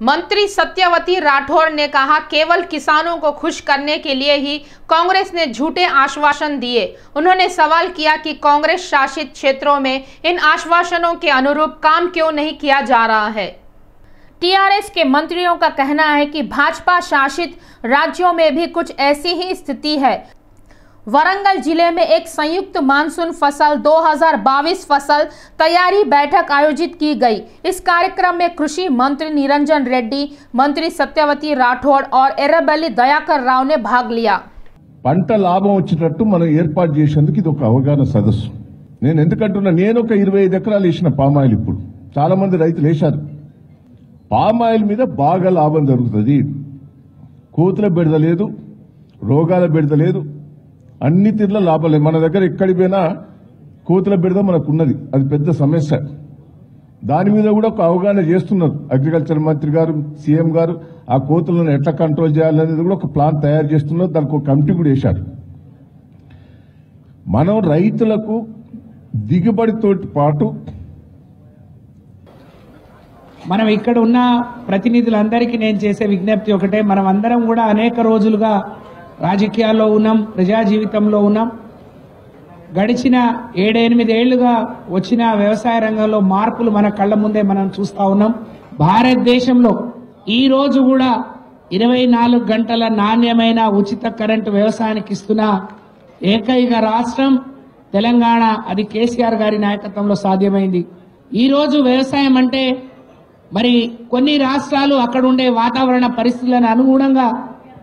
मंत्री सत्यवती राठौर ने कहा, केवल किसानों को खुश करने के लिए ही कांग्रेस ने झूठे आश्वासन दिए। उन्होंने सवाल किया कि कांग्रेस शासित क्षेत्रों में इन आश्वासनों के अनुरूप काम क्यों नहीं किया जा रहा है। टीआरएस के मंत्रियों का कहना है कि भाजपा शासित राज्यों में भी कुछ ऐसी ही स्थिति है। वरंगल जिले में एक संयुक्त मानसून फसल 2022 फसल तैयारी बैठक आयोजित की गई। इस कार्यक्रम में कृषि मंत्री निरंजन रेड्डी, मंत्री सत्यवती राठौर और एर्रबेल्ली दयाकर राव ने भाग लिया। పంట లాభం వచ్చేటట్టు మనం ఏర్పాటు చేసేందుకు ఇది ఒక అవగాహన సదస్సు। నేను ఎందుకంటున్నా, నేను ఒక 25 ఎకరాలు వేసిన పామాయిల్, ఇప్పుడు చాలా మంది రైతులు వేశారు। పామాయిల్ మీద బాగా లాభం జరుగుతుంది, కోతుల బెడద లేదు, రోగాల బెడద లేదు, అన్ని తీర్ల లాభాలే। మన దగ్గర ఎక్కడికి పోయినా కోతుల బెడద మనకున్నది, అది పెద్ద సమస్య। దాని మీద కూడా ఒక అవగాహన చేస్తున్నారు అగ్రికల్చర్ మంత్రి గారు, సీఎం గారు। ఆ కోతులను ఎట్లా కంట్రోల్ చేయాలనేది కూడా ఒక ప్లాన్ తయారు చేస్తున్నారు, దానికి ఒక కమిటీ కూడా వేశారు। మనం రైతులకు దిగుబడితో పాటు మనం ఇక్కడ ఉన్న ప్రతినిధులందరికీ నేను చేసే విజ్ఞప్తి ఒకటే, మనం అందరం కూడా అనేక రోజులుగా రాజకీయాల్లో ఉన్నాం, ప్రజా జీవితంలో ఉన్నాం। గడిచిన 7-8 ఏళ్లుగా వచ్చిన వ్యవసాయ రంగంలో మార్పులు మన కళ్ళ ముందే మనం చూస్తా ఉన్నాం। భారతదేశంలో ఈ రోజు కూడా 24 గంటల నాణ్యమైన ఉచిత కరెంటు వ్యవసాయానికి ఇస్తున్న ఏకైక రాష్ట్రం తెలంగాణ। అది కేసీఆర్ గారి నాయకత్వంలో సాధ్యమైంది। ఈ రోజు వ్యవసాయం అంటే మరి కొన్ని రాష్ట్రాలు అక్కడ ఉండే వాతావరణ పరిస్థితులకు అనుగుణంగా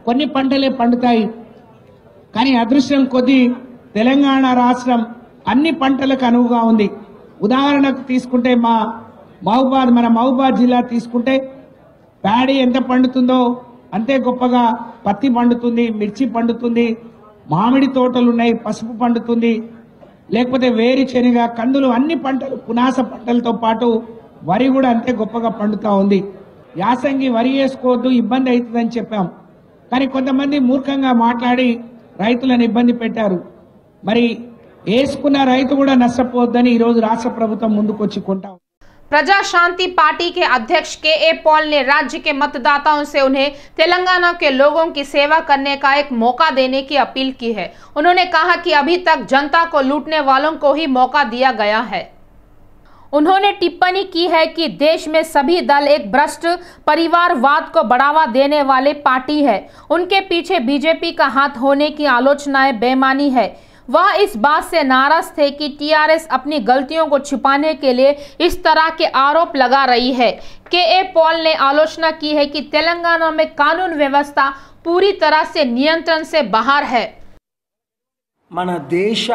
కొన్ని పంటలే పండుతాయి, కానీ అదృష్టం కొద్ది తెలంగాణ రాష్ట్రం అన్ని పంటలకు అనువుగా ఉంది। ఉదాహరణకు తీసుకుంటే మన మహబూబాద్ జిల్లా తీసుకుంటే ప్యాడీ ఎంత పండుతుందో అంతే గొప్పగా పత్తి పండుతుంది, మిర్చి పండుతుంది, మామిడి తోటలు ఉన్నాయి, పసుపు పండుతుంది, లేకపోతే వేరుశెనగ, కందులు, అన్ని పంటలు, పునాస పంటలతో పాటు వరి కూడా అంతే గొప్పగా పండుతా ఉంది। యాసంగి వరి వేసుకోవద్దు, ఇబ్బంది అవుతుందని చెప్పాం, కానీ కొంతమంది మూర్ఖంగా మాట్లాడి రైతులను ఇబ్బంది పెట్టారు। మరి వేసుకున్న రైతు కూడా నష్టపోవద్దని ఈ రోజు రాష్ట్ర ప్రభుత్వం ముందుకొచ్చి కొంటాం। प्रजा शांति पार्टी के अध्यक्ष के.ए. पॉल ने राज्य के मतदाताओं से उन्हें तेलंगाना के लोगों की सेवा करने का एक मौका देने की अपील की है। उन्होंने कहा कि अभी तक जनता को लूटने वालों को ही मौका दिया गया है। उन्होंने टिप्पणी की है कि देश में सभी दल एक भ्रष्ट परिवारवाद को बढ़ावा देने वाले पार्टी है। उनके पीछे बीजेपी का हाथ होने की आलोचनाएं बेमानी है। वह इस बात से नाराज थे कि टीआरएस अपनी गलतियों को छिपाने के लिए इस तरह के आरोप लगा रही है। के.ए. पॉल ने आलोचना की है कि तेलंगाना में कानून व्यवस्था पूरी तरह से नियंत्रण से बाहर है। మన దేశ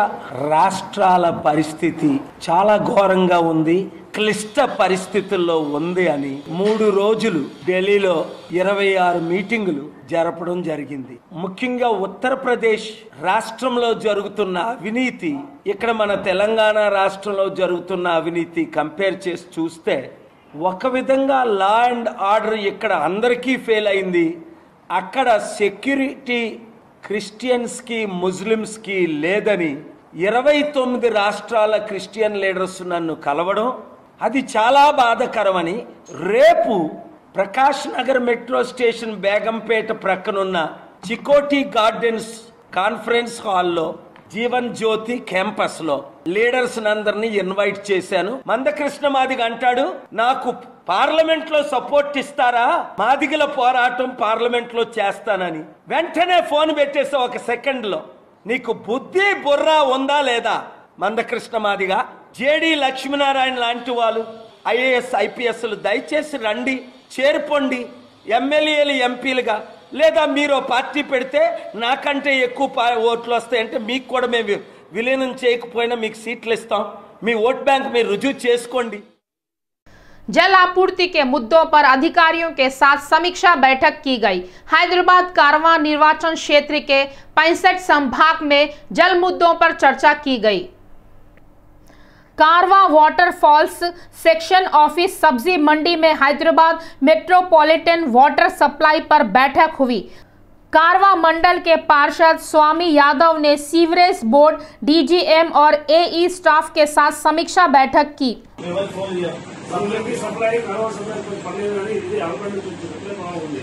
రాష్ట్రాల పరిస్థితి చాలా ఘోరంగా ఉంది, క్లిష్ట పరిస్థితుల్లో ఉంది అని 3 రోజులు ఢిల్లీలో 26 మీటింగులు జరపడం జరిగింది। ముఖ్యంగా ఉత్తరప్రదేశ్ రాష్ట్రంలో జరుగుతున్న అవినీతి, ఇక్కడ మన తెలంగాణ రాష్ట్రంలో జరుగుతున్న అవినీతి కంపేర్ చేసి చూస్తే ఒక విధంగా లా అండ్ ఆర్డర్ ఇక్కడ అందరికీ ఫెయిల్ అయింది, అక్కడ సెక్యూరిటీ క్రిస్టియన్స్ కి ముస్లిమ్స్ కి లేదని 29 రాష్ట్రాల క్రిస్టియన్ లీడర్స్ నన్ను కలవడం, అది చాలా బాధాకరమని రేపు ప్రకాష్ నగర్ మెట్రో స్టేషన్ బేగంపేట ప్రక్కనున్న చికోటి గార్డెన్స్ కాన్ఫరెన్స్ హాల్లో జీవన్ జ్యోతి క్యాంపస్ లో లీడర్స్ అందరినీ ఇన్వైట్ చేశాను। మందకృష్ణ మాదిగ అంటాడు, నాకు పార్లమెంట్ లో సపోర్ట్ ఇస్తారా, మాదిగల పోరాటం పార్లమెంట్ లో చేస్తానని। వెంటనే ఫోన్ పెట్టేసా, ఒక సెకండ్ లో నీకు బుద్ధి బుర్రా ఉందా లేదా మందకృష్ణ మాదిగ? జేడి లక్ష్మీనారాయణ లాంటి వాళ్ళు ఐఏఎస్ ఐపీఎస్లు దయచేసి రండి, చేరుకోండి ఎమ్మెల్యేలు ఎంపీలుగా, లేదా మీరు పార్టీ పెడితే నాకంటే ఎక్కువ ఓట్లు వస్తాయంటే మీకు కూడా మేము విలీనం చేయకపోయినా మీకు సీట్లు ఇస్తాం, మీ ఓట్ బ్యాంక్ మీరు రుజువు చేసుకోండి। जल आपूर्ति के मुद्दों पर अधिकारियों के साथ समीक्षा बैठक की गई। हैदराबाद कारवां निर्वाचन क्षेत्र के 65 संभाग में जल मुद्दों पर चर्चा की गई। कारवां वाटरफॉल्स सेक्शन ऑफिस सब्जी मंडी में हैदराबाद मेट्रोपॉलिटन वाटर सप्लाई पर बैठक हुई। कारवां मंडल के पार्षद स्वामी यादव ने सीवरेज बोर्ड, डीजीएम और एई स्टाफ के साथ समीक्षा बैठक की। మనకి సప్లై కాలువ సప్లై పర్లేదు కానీ ఇది ఆల్రెడీ చూసినట్లే బాగుంది.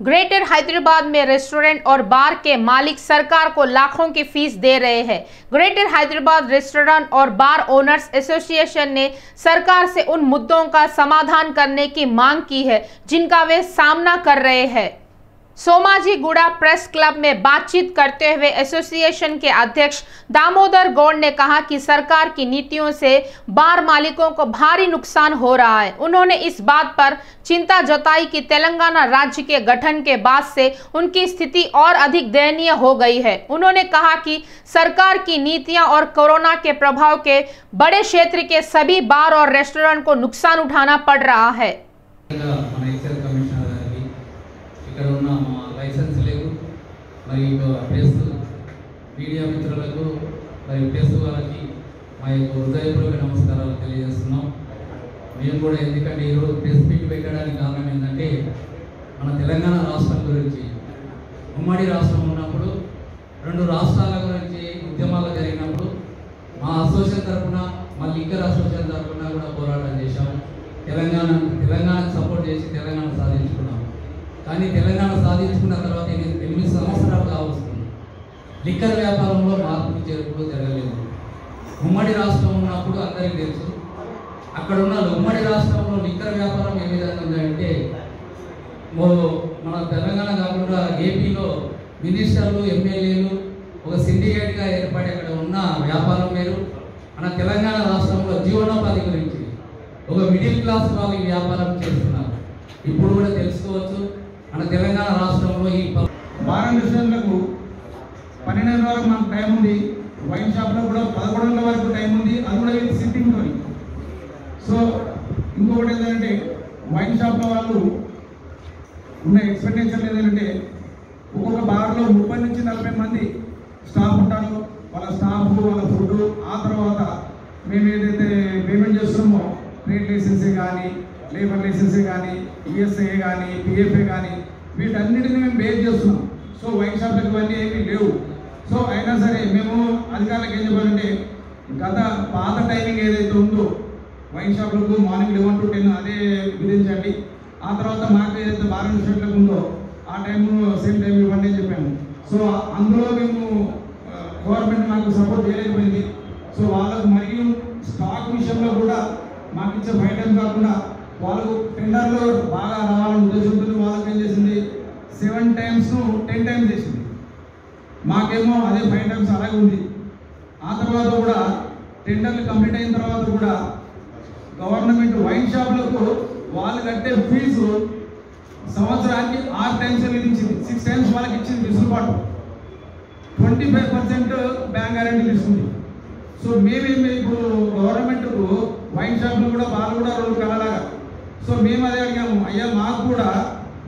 ग्रेटर हैदराबाद में रेस्टोरेंट और बार के मालिक सरकार को लाखों की फीस दे रहे हैं। ग्रेटर हैदराबाद रेस्टोरेंट और बार ओनर्स एसोसिएशन ने सरकार से उन मुद्दों का समाधान करने की मांग की है जिनका वे सामना कर रहे हैं। सोमाजीगुड़ा प्रेस क्लब में बातचीत करते हुए एसोसिएशन के अध्यक्ष दामोदर गौड़ ने कहा कि सरकार की नीतियों से बार मालिकों को भारी नुकसान हो रहा है। उन्होंने इस बात पर चिंता जताई कि तेलंगाना राज्य के गठन के बाद से उनकी स्थिति और अधिक दयनीय हो गई है। उन्होंने कहा कि सरकार की नीतियां और कोरोना के प्रभाव के बड़े क्षेत्र के सभी बार और रेस्टोरेंट को नुकसान उठाना पड़ रहा है। ఇక్కడ ఉన్న మా లైసెన్స్ లేవు మరియు ప్రెస్ మీడియా మిత్రులకు మరియు ప్రెస్ వాళ్ళకి మా యొక్క హృదయపూర్వక నమస్కారాలు తెలియజేస్తున్నాం. మేము కూడా ఎందుకంటే ఈరోజు ప్రెస్ మీట్ పెట్టడానికి కారణం ఏంటంటే మన తెలంగాణ రాష్ట్రం గురించి ఉమ్మడి రాష్ట్రం ఉన్నప్పుడు 2 రాష్ట్రాల గురించి ఉద్యమాలు జరిగినప్పుడు మా అసోసియేషన్ తరఫున మళ్ళీ లిక్కర్ అసోసియేషన్ తరఫున కూడా పోరాటం చేశాము. తెలంగాణకు సపోర్ట్ చేసి తెలంగాణ సాధించుకున్నాం. కానీ తెలంగాణ సాధించుకున్న తర్వాత 8 సంవత్సరాలు కావస్తుంది. లిక్కర్ వ్యాపారంలో మార్పులు చేర్పులు జరగలేదు. ఉమ్మడి రాష్ట్రం ఉన్నప్పుడు అందరికీ తెలుసు అక్కడ ఉన్న ఉమ్మడి రాష్ట్రంలో లిక్కర్ వ్యాపారం ఏ విధంగా ఉందంటే మన తెలంగాణ కాకుండా ఏపీలో మినిస్టర్లు ఎమ్మెల్యేలు ఒక సిండికేట్గా ఏర్పడి అక్కడ ఉన్న వ్యాపారం వేరు. మన తెలంగాణ రాష్ట్రంలో జీవనోపాధి గురించి ఒక మిడిల్ క్లాస్ వాళ్ళు ఈ వ్యాపారం చేస్తున్నారు. ఇప్పుడు కూడా తెలుసుకోవచ్చు మన తెలంగాణ రాష్ట్రంలో ఈ బార్ రెస్టారెంట్లకు 12 వరకు మనకు టైం ఉంది. వైన్ షాప్లో కూడా 11 వరకు టైం ఉంది. అది కూడా విత్ సిట్టింగ్ తోని. సో ఇంకొకటి ఏంటంటే వైన్ షాప్లో వాళ్ళు ఉన్న ఎక్స్పెక్టేషన్ ఏంటంటే ఒక్కొక్క బార్లో 30 నుంచి 40 మంది స్టాఫ్ ఉంటారు. వాళ్ళ స్టాఫ్ వాళ్ళ ఫుడ్ ఆ తర్వాత మేము ఏదైతే పేమెంట్ చేస్తున్నామో ట్రేడ్ లైసెన్సే కానీ లేబర్ లైసెన్సే కానీ ఈఎస్ఐ కానీ పిఎఫ్ఏ కానీ వీటన్నిటిని మేము బేస్ చేస్తున్నాం. సో వైన్ షాప్లకు ఇవన్నీ ఏమీ లేవు. సో అయినా సరే మేము అధికారులకు ఏం చెప్పాలంటే గత పాత టైమింగ్ ఏదైతే ఉందో వైన్ షాప్లకు మార్నింగ్ 11 to 10 అదే విధించండి. ఆ తర్వాత మాకు ఏదైతే బార్ రెస్టారెంట్లకు ఉందో ఆ టైం సేమ్ టైం ఇవ్వండి అని చెప్పాము. సో అందులో మేము గవర్నమెంట్ మాకు సపోర్ట్ చేయలేకపోయింది. సో వాళ్ళకు మరియు స్టాక్ విషయంలో కూడా మాకు ఇచ్చే 5 times కాకుండా వాళ్ళకు టెండర్లో బాగా రావాలని ఉద్దేశంతో వాళ్ళకి ఏం చేసింది 7 times 10 times చేసింది. మాకేమో అదే 5 times అలాగే ఉంది. ఆ తర్వాత కూడా టెండర్లు కంప్లీట్ అయిన తర్వాత కూడా గవర్నమెంట్ వైన్ షాప్లకు వాళ్ళు కట్టే ఫీజు సంవత్సరానికి 6 times విధించింది. 6 times వాళ్ళకి ఇచ్చింది విసులుబాటు. 25% బ్యాంక్ గ్యారెంటీ తీసుకుంది. సో మేమేమి ఇప్పుడు గవర్నమెంట్కు వైన్ షాప్లు కూడా వాళ్ళు కూడా 2 కళలాగా. సో మేము అదే అడిగాము, అయ్యా మాకు కూడా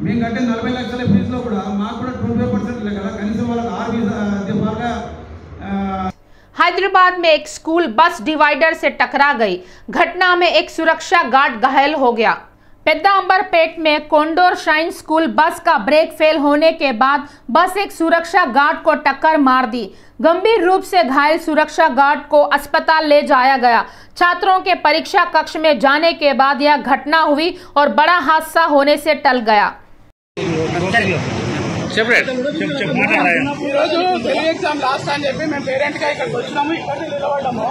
మేము కట్టే 40 లక్షల ఫీజులో కూడా మాకు కూడా 25% కదా కనీసం వాళ్ళకి 6 బాగా. हैदराबाद में एक स्कूल बस डिवाइडर से टकरा गई। घटना में एक सुरक्षा गार्ड घायल हो गया। पेद्दांबरपेट में कोंडोर शाइन स्कूल बस का ब्रेक फेल होने के बाद बस एक सुरक्षा गार्ड को टक्कर मार दी। गंभीर रूप से घायल सुरक्षा गार्ड को अस्पताल ले जाया गया। छात्रों के परीक्षा कक्ष में जाने के बाद यह घटना हुई और बड़ा हादसा होने से टल गया। ఈరోజు తెలుగు ఎగ్జామ్ లాస్ట్ అని చెప్పి మేము పేరెంట్ గా ఇక్కడికి వచ్చినాము. ఇక్కడ నిలబడ్డాము.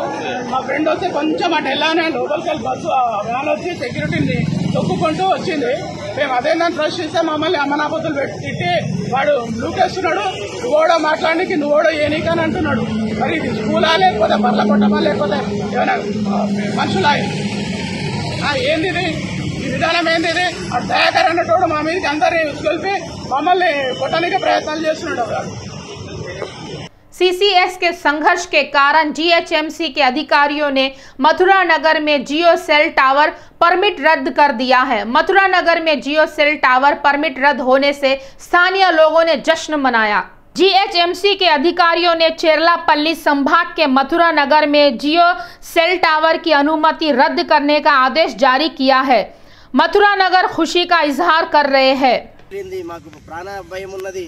మా ఫ్రెండ్ వస్తే కొంచెం అటు వెళ్ళానే లోపలికి వెళ్ళి బస్సు వ్యాన్ వచ్చి సెక్యూరిటీని తొక్కుకుంటూ వచ్చింది. మేము అదేందని ప్రశ్నిస్తే మమ్మల్ని అమ్మనాపతులు తిట్టి వాడు లూకేస్తున్నాడు. నువ్వోడో మాట్లాడడానికి నువ్వోడో ఏనీకని అంటున్నాడు. మరి ఇది స్కూలా లేకపోతే బర్ల కొట్టమా లేకపోతే ఏమైనా మనుషులా? ఏంది ఇది? ఈ విధానం ఏంది? ఇది దయాకర్ అన్నట్టు మా మీదకి అందరినీ కలిపి మమ్మల్ని కొట్టడానికి ప్రయత్నాలు చేస్తున్నాడు. सीसीएस के संघर्ष के कारण जीएचएमसी के अधिकारियों ने मथुरा नगर में जियो सेल टावर परमिट रद्द कर दिया है। मथुरा नगर में जियो सेल टावर परमिट रद्द होने से स्थानीय लोगों ने जश्न मनाया। जीएचएमसी के अधिकारियों ने चेरलापल्ली संभाग के मथुरा नगर में जियो सेल टावर की अनुमति रद्द करने का आदेश जारी किया है। मथुरा नगर खुशी का इजहार कर रहे हैं। మాకు ప్రాణ భయం ఉన్నది।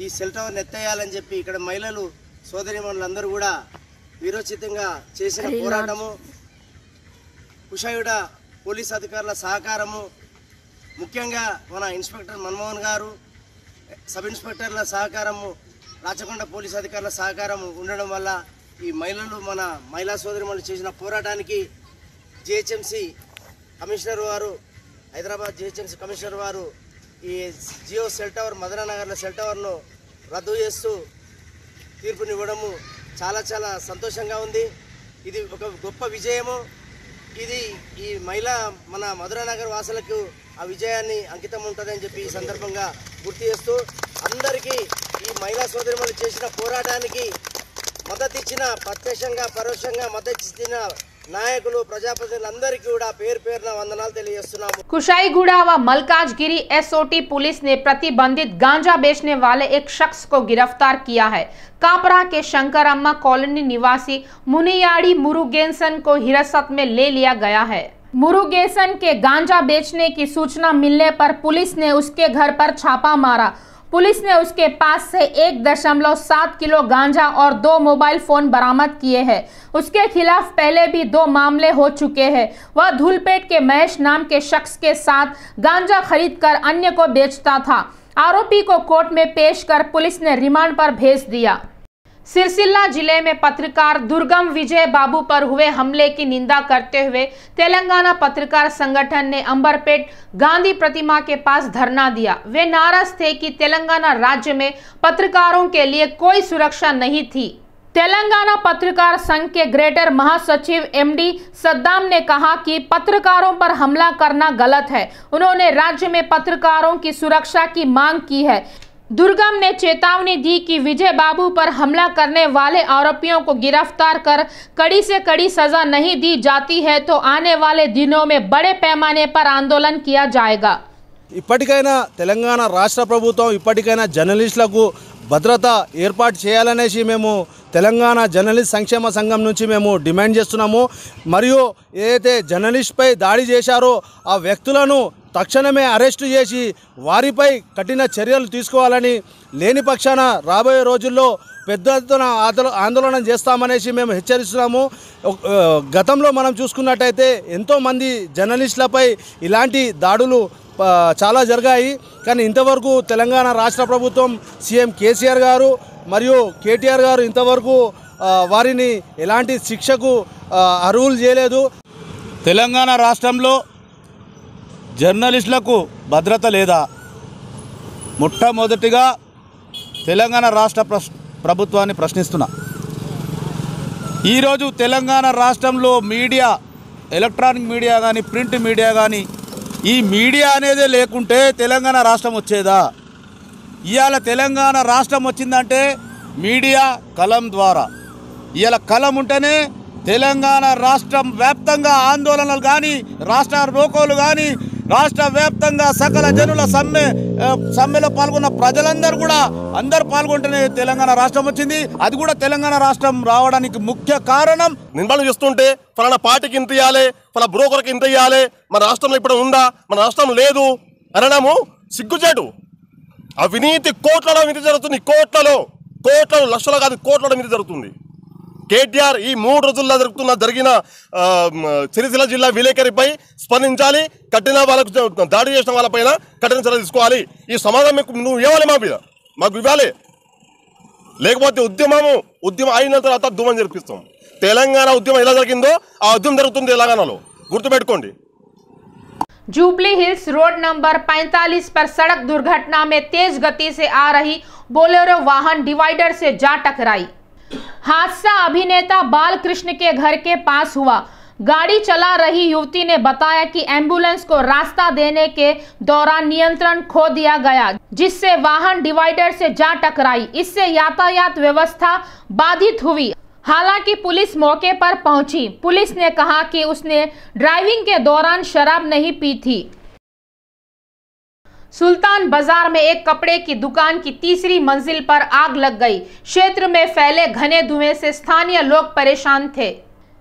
ఈ సెల్ టవర్ ఎత్తేయాలని చెప్పి ఇక్కడ మహిళలు సోదరీమణులందరూ కూడా వీరోచితంగా చేసిన పోరాటము, కుషాయుడ పోలీస్ అధికారుల సహకారము, ముఖ్యంగా మన ఇన్స్పెక్టర్ మన్మోహన్ గారు, సబ్ ఇన్స్పెక్టర్ల సహకారము, రాచకొండ పోలీస్ అధికారుల సహకారము ఉండడం వల్ల ఈ మహిళలు మన మహిళా సోదరీమణులు చేసిన పోరాటానికి జిహెచ్ఎంసీ కమిషనర్ వారు, హైదరాబాద్ జిహెచ్ఎంసీ కమిషనర్ వారు ఈ జియో సెల్ టవర్ మదననగర్లో సెల్ టవర్ను రద్దు చేస్తూ తీర్పునివ్వడము చాలా చాలా సంతోషంగా ఉంది। ఇది ఒక గొప్ప విజయము। ఇది ఈ మహిళా మన మధురానగర్ వాసులకు ఆ విజయాన్ని అంకితం ఉంటుందని చెప్పి ఈ సందర్భంగా గుర్తు చేస్తూ అందరికీ ఈ మహిళా సోదరిమణులు చేసిన పోరాటానికి మద్దతు ఇచ్చిన, ప్రత్యక్షంగా పరోక్షంగా మద్దతు ఇచ్చిన नायकुलु प्रजाप्रतिनिधुలందరికీ కూడా పేరు పేరున వందనాలు తెలియజేస్తున్నాము। कुशाईगुड़ा व मलकाजगिरी एसओटी पुलिस ने प्रतिबंधित गांजा बेचने वाले एक शख्स को गिरफ्तार किया है। कापरा के शंकरम्मा कॉलोनी निवासी मुनियाड़ी मुरुगेसन को हिरासत में ले लिया गया है। मुरुगेसन के गांजा बेचने की सूचना मिलने पर पुलिस ने उसके घर पर छापा मारा। पुलिस ने उसके पास से 1.7 किलो गांजा और 2 मोबाइल फोन बरामद किए हैं। उसके खिलाफ पहले भी 2 मामले हो चुके हैं। वह धूलपेट के महेश नाम के शख्स के साथ गांजा खरीदकर अन्य को बेचता था। आरोपी को कोर्ट में पेश कर पुलिस ने रिमांड पर भेज दिया। सिरसिल्ला जिले में पत्रकार दुर्गम विजय बाबू पर हुए हमले की निंदा करते हुए तेलंगाना पत्रकार संगठन ने अंबरपेट गांधी प्रतिमा के पास धरना दिया। वे नाराज थे कि तेलंगाना राज्य में पत्रकारों के लिए कोई सुरक्षा नहीं थी। तेलंगाना पत्रकार संघ के ग्रेटर महासचिव एमडी सद्दाम ने कहा कि पत्रकारों पर हमला करना गलत है। उन्होंने राज्य में पत्रकारों की सुरक्षा की मांग की है। दुर्गम ने चेतावनी दी कि विजय बाबू पर हमला करने वाले आरोपियों को गिरफ्तार कर कड़ी से कड़ी सजा नहीं दी जाती है तो आने वाले दिनों में बड़े पैमाने पर आंदोलन किया जाएगा। ఇప్పటికైనా తెలంగాణ రాష్ట్ర ప్రభుత్వం ఇప్పటికైనా జర్నలిస్టులకు భద్రత ఏర్పాటు చేయాలనేసి మేము తెలంగాణ జర్నలిస్ట్ సంక్షేమ సంఘం నుంచి మేము డిమాండ్ చేస్తున్నాము। మరియు ఏదైతే జర్నలిస్ట్పై దాడి చేశారో ఆ వ్యక్తులను తక్షణమే అరెస్టు చేసి వారిపై కఠిన చర్యలు తీసుకోవాలని, లేని పక్షాన రాబోయే రోజుల్లో పెద్ద ఎత్తున ఆందోళన చేస్తామనేసి మేము హెచ్చరిస్తున్నాము। గతంలో మనం చూసుకున్నట్టయితే ఎంతోమంది జర్నలిస్టులపై ఇలాంటి దాడులు చాలా జరిగాయి। కానీ ఇంతవరకు తెలంగాణ రాష్ట్ర ప్రభుత్వం సీఎం కేసీఆర్ గారు మరియు కేటీఆర్ గారు ఇంతవరకు వారిని ఎలాంటి శిక్షకు అర్హులు చేయలేదు। తెలంగాణ రాష్ట్రంలో జర్నలిస్టులకు భద్రత లేదా? మొట్టమొదటిగా తెలంగాణ రాష్ట్ర ప్రభుత్వాన్ని ప్రశ్నిస్తున్నా। ఈరోజు తెలంగాణ రాష్ట్రంలో మీడియా, ఎలక్ట్రానిక్ మీడియా కానీ ప్రింట్ మీడియా కానీ ఈ మీడియా అనేదే లేకుంటే తెలంగాణ రాష్ట్రం వచ్చేదా? ఇవాళ తెలంగాణ రాష్ట్రం వచ్చిందంటే మీడియా కలం ద్వారా। ఇవాళ కలం ఉంటేనే తెలంగాణ రాష్ట్రం వ్యాప్తంగా ఆందోళనలు కానీ, రాష్ట్ర రోకోలు కానీ, రాష్ట్ర వ్యాప్తంగా సకల జనుల సమ్మెలో పాల్గొన్న ప్రజలందరూ కూడా అందరూ పాల్గొంటేనే తెలంగాణ రాష్ట్రం వచ్చింది। అది కూడా తెలంగాణ రాష్ట్రం రావడానికి ముఖ్య కారణం నిర్మాణం చేస్తుంటే ఫలానా పార్టీకి ఇంత ఇవ్వాలి, ఫలా బ్రోకర్కి ఇంత ఇవ్వాలి, మన రాష్ట్రంలో ఇప్పుడు ఉందా, మన రాష్ట్రం లేదు అనడము సిగ్గుచేటు। అవినీతి కోట్లలో అవినీతి జరుగుతుంది, కోట్లలో లక్షలు కాదు కోట్లలో అవినీతి జరుగుతుంది। కేటీఆర్ ఈ 3 రోజుల్లో జరిగిన సిరిసిల్ల జిల్లా విలేకరిపై స్పందించాలి, కఠిన వాళ్ళకు దాడి చేసిన వాళ్ళపైన కఠిన చర్యలు తీసుకోవాలి। ఈ సమాధానం నువ్వు ఇవ్వాలి, మాకు ఇవ్వాలి, లేకపోతే ఉద్యమం అయిన తర్వాత ఉద్యమం జరిపిస్తాం। తెలంగాణ ఉద్యమం ఎలా జరిగిందో ఆ ఉద్యమం జరుగుతుంది తెలంగాణలో, గుర్తుపెట్టుకోండి। जुबली हिल्स रोड नंबर 45 पर सड़क दुर्घटना में तेज गति से आ रही बोलेरो वाहन डिवाइडर से जा टकराई। हादसा अभिनेता बालकृष्ण के घर के पास हुआ। गाड़ी चला रही युवती ने बताया कि एम्बुलेंस को रास्ता देने के दौरान नियंत्रण खो दिया गया, जिससे वाहन डिवाइडर से जा टकराई। इससे यातायात व्यवस्था बाधित हुई। हालांकि पुलिस मौके पर पहुंची। पुलिस ने कहा कि उसने ड्राइविंग के दौरान शराब नहीं पी थी। सुल्तान बाजार में एक कपड़े की दुकान की तीसरी मंजिल पर आग लग गई। क्षेत्र में फैले घने धुएं से स्थानीय लोग परेशान थे।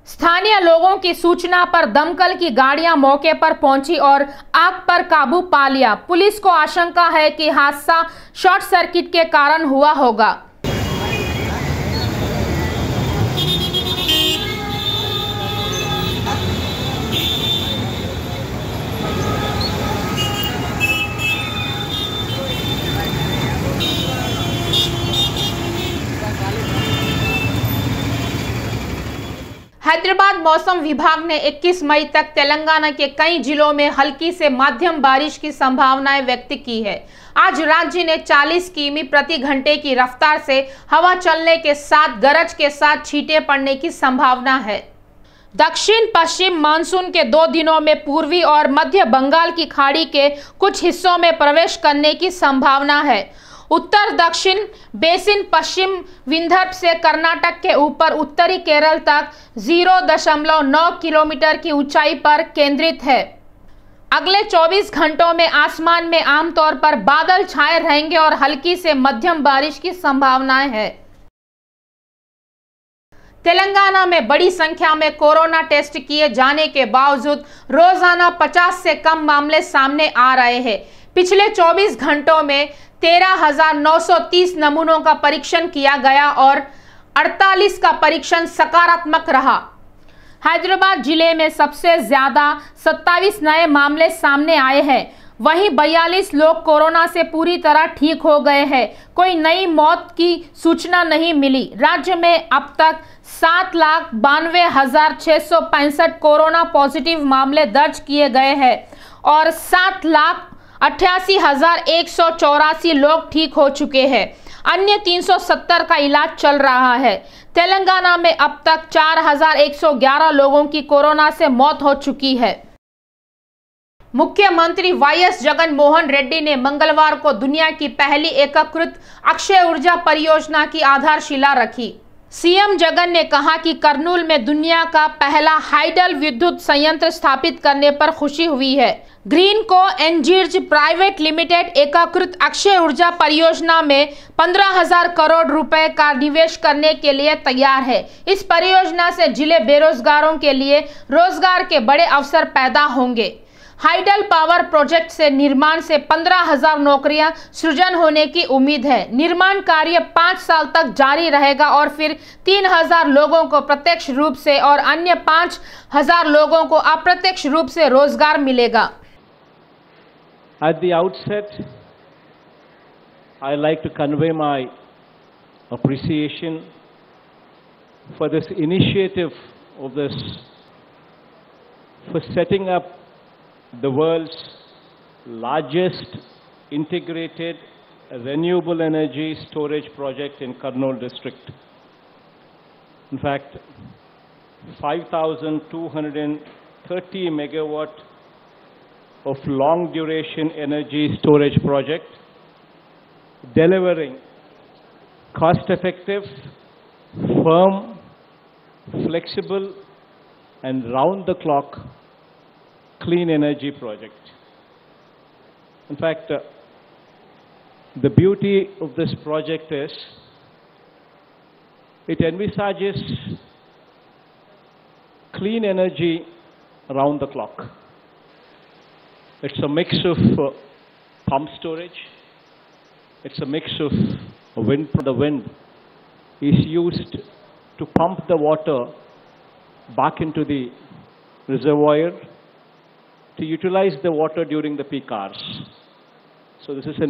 स्थानीय लोगों की सूचना पर दमकल की गाड़ियां मौके पर पहुंची और आग पर काबू पा लिया। पुलिस को आशंका है कि हादसा शॉर्ट सर्किट के कारण हुआ होगा। हैदराबाद मौसम विभाग ने 21 मई तक तेलंगाना के कई जिलों में हल्की से मध्यम बारिश की संभावनाएं व्यक्त की है। आज राज्य ने 40 किमी प्रति घंटे की रफ्तार से हवा चलने के साथ गरज के साथ छींटे पड़ने की संभावना है। दक्षिण पश्चिम मानसून के 2 दिनों में पूर्वी और मध्य बंगाल की खाड़ी के कुछ हिस्सों में प्रवेश करने की संभावना है। उत्तर दक्षिण बेसिन पश्चिम विदर्भ से कर्नाटक के ऊपर उत्तरी केरल तक 0.9 किलोमीटर की ऊंचाई पर केंद्रित है। अगले 24 घंटों में आसमान में आमतौर पर बादल छाए रहेंगे और हल्की से मध्यम बारिश की संभावनाएं है। तेलंगाना में बड़ी संख्या में कोरोना टेस्ट किए जाने के बावजूद रोजाना 50 से कम मामले सामने आ रहे हैं। पिछले 24 घंटों में 13,930 नमूनों का परीक्षण किया गया और 48 का परीक्षण सकारात्मक रहा। हैदराबाद जिले में सबसे ज्यादा 27 नए मामले सामने आए हैं। वहीं 42 लोग कोरोना से पूरी तरह ठीक हो गए हैं। कोई नई मौत की सूचना नहीं मिली। राज्य में अब तक 7,92,665 कोरोना पॉजिटिव मामले दर्ज किए गए हैं और 7,88,184 लोग ठीक हो चुके हैं। अन्य 370 का इलाज चल रहा है। तेलंगाना में अब तक 4,111 लोगों की कोरोना से मौत हो चुकी है। मुख्यमंत्री वाईएस जगन मोहन रेड्डी ने मंगलवार को दुनिया की पहली एकीकृत अक्षय ऊर्जा परियोजना की आधारशिला रखी। सीएम जगन ने कहा कि कर्नूल में दुनिया का पहला हाइडल विद्युत संयंत्र स्थापित करने पर खुशी हुई है। ग्रीन को एनर्जी प्राइवेट लिमिटेड एकीकृत अक्षय ऊर्जा परियोजना में 15,000 करोड़ रुपए का निवेश करने के लिए तैयार है। इस परियोजना से जिले बेरोजगारों के लिए रोजगार के बड़े अवसर पैदा होंगे। हाइडल पावर प्रोजेक्ट से निर्माण से 15,000 नौकरियां सृजन होने की उम्मीद है। निर्माण कार्य 5 साल तक जारी रहेगा और फिर 3,000 लोगों को प्रत्यक्ष रूप से और अन्य 5,000 लोगों को अप्रत्यक्ष रूप से रोजगार मिलेगा। At the outset, I like to convey my appreciation for this initiative of this, for setting up the world's largest integrated renewable energy storage project in Kurnool district. In fact, 5,230 megawatt of long duration energy storage project, delivering cost effective, firm, flexible and round the clock clean energy project. In fact, the beauty of this project is it envisages clean energy around the clock. It's a mix of pump storage, it's a mix of wind. The wind is used to pump the water back into the reservoir to utilize the water during the peak hours. So this is a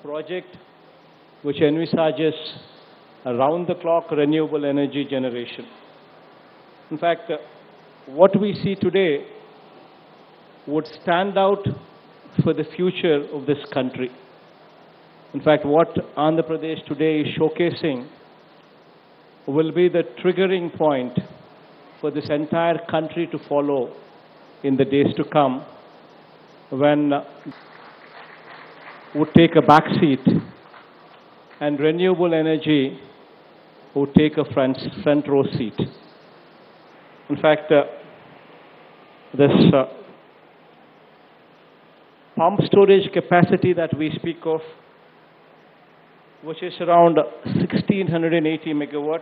project which envisages around-the-clock renewable energy generation. In fact, what we see today would stand out for the future of this country. In fact, what Andhra Pradesh today is showcasing will be the triggering point for this entire country to follow in the days to come, when would take a back seat and renewable energy would take a front row seat. In fact, this pump storage capacity that we speak of, which is around 1680 megawatt,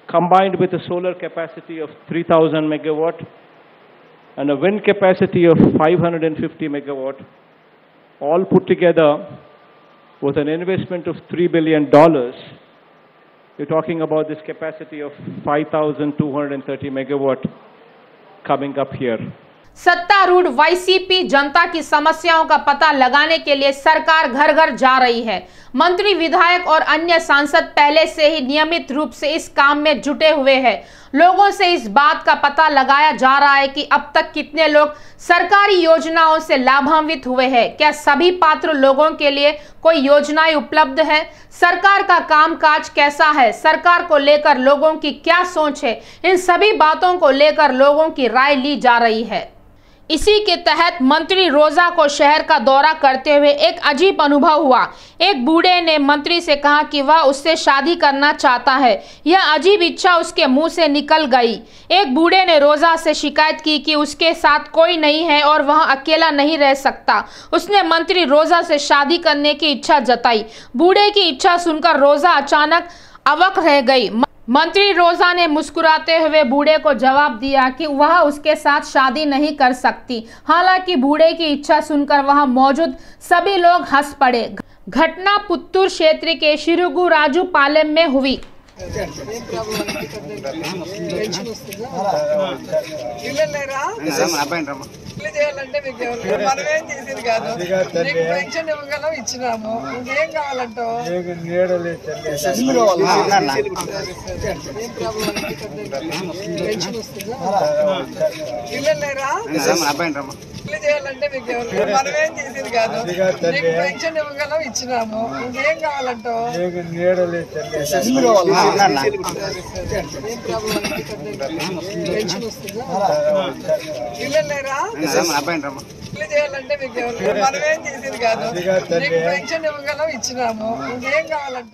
combined with a solar capacity of 3000 megawatt and a wind capacity of 550 megawatt, all put together with an investment of $3 billion, you're talking about this capacity of 5230 megawatt coming up here. सत्तारूढ़ YCP जनता की समस्याओं का पता लगाने के लिए सरकार घर घर जा रही है। मंत्री, विधायक और अन्य सांसद पहले से ही नियमित रूप से इस काम में जुटे हुए हैं। लोगों से इस बात का पता लगाया जा रहा है कि अब तक कितने लोग सरकारी योजनाओं से लाभान्वित हुए हैं, क्या सभी पात्र लोगों के लिए कोई योजनाएं उपलब्ध है, सरकार का कामकाज कैसा है, सरकार को लेकर लोगों की क्या सोच है, इन सभी बातों को लेकर लोगों की राय ली जा रही है। इसी के तहत मंत्री रोजा को शहर का दौरा करते हुए एक अजीब अनुभव हुआ। एक बूढ़े ने मंत्री से कहा कि वह उससे शादी करना चाहता है। यह अजीब इच्छा उसके मुंह से निकल गई। एक बूढ़े ने रोजा से शिकायत की कि उसके साथ कोई नहीं है और वह अकेला नहीं रह सकता। उसने मंत्री रोजा से शादी करने की इच्छा जताई। बूढ़े की इच्छा सुनकर रोजा अचानक अवाक रह गई। मंत्री रोजा ने मुस्कुराते हुए बूढ़े को जवाब दिया कि वह उसके साथ शादी नहीं कर सकती। हालांकि बूढ़े की इच्छा सुनकर वहां मौजूद सभी लोग हंस पड़े। घटना पुत्तूर क्षेत्र के शिरुगु राजू पालेम में हुई। చేయాలంటే మీకు ఎవరు మనమేం చేసేది కాదు, నీకు పెన్షన్ ఇవ్వగలం, ఇచ్చినాము, ఇంకేం కావాలంటావు? పెన్షన్ వస్తుందా? పిల్లలు లేరా? పెళ్లి చేయాలంటే మీకు ఎవరు మనమేం చేసేది కాదు, నీకు పెన్షన్ ఇవ్వగలం, ఇచ్చినాము, ఇంకేం కావాలంటావు? పెన్షన్ వస్తుందా? పిల్లలు లేరా? పెళ్లి చేయాలంటే మీకు ఎవరు మనమేం చేసేది కాదు, నీకు పెన్షన్ ఇవ్వగలం, ఇచ్చినాము, ఇంకేం కావాలంటావు?